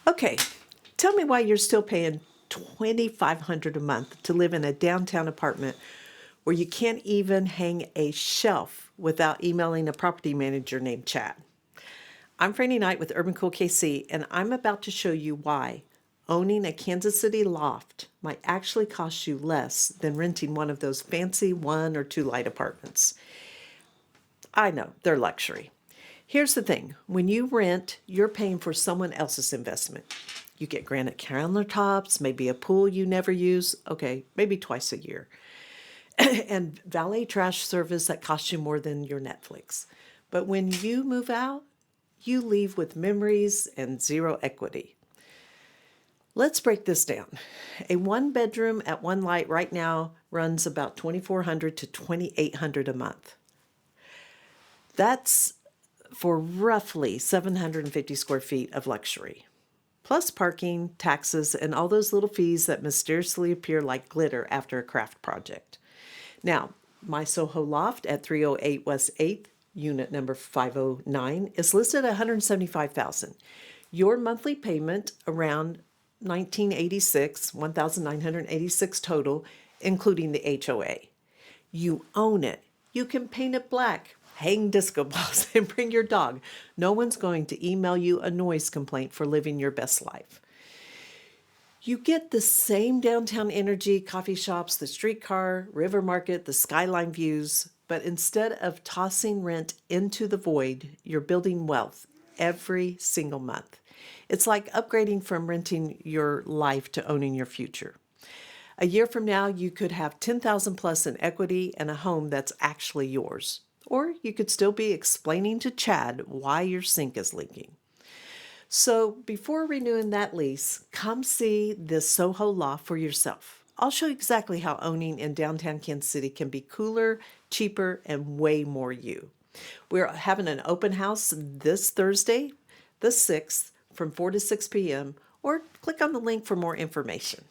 Okay, tell me why you're still paying $2,500 a month to live in a downtown apartment where you can't even hang a shelf without emailing a property manager named Chad. I'm Franny Knight with Urban Cool KC, and I'm about to show you why owning a Kansas City loft might actually cost you less than renting one of those fancy 1 or 2 light apartments. I know, they're luxury. Here's the thing. When you rent, you're paying for someone else's investment. You get granite countertops, maybe a pool you never use, okay, maybe twice a year, and valet trash service that costs you more than your Netflix. But when you move out, you leave with memories and zero equity. Let's break this down. A 1 bedroom at One Light right now runs about $2,400 to $2,800 a month. That's for roughly 750 square feet of luxury, plus parking, taxes, and all those little fees that mysteriously appear like glitter after a craft project. Now, my Soho Loft at 308 West 8th, unit number 509, is listed at $175,000. Your monthly payment around 1986, 1,986 total, including the HOA. You own it. You can paint it black, hang disco balls, and bring your dog. No one's going to email you a noise complaint for living your best life. You get the same downtown energy, coffee shops, the streetcar, river market, the skyline views, but instead of tossing rent into the void, you're building wealth every single month. It's like upgrading from renting your life to owning your future. A year from now, you could have 10,000 plus in equity and a home that's actually yours. Or you could still be explaining to Chad why your sink is leaking. So before renewing that lease, come see this Soho Loft for yourself. I'll show you exactly how owning in downtown Kansas City can be cooler, cheaper, and way more you. We're having an open house this Thursday, the 6th, from 4 to 6 p.m., or click on the link for more information.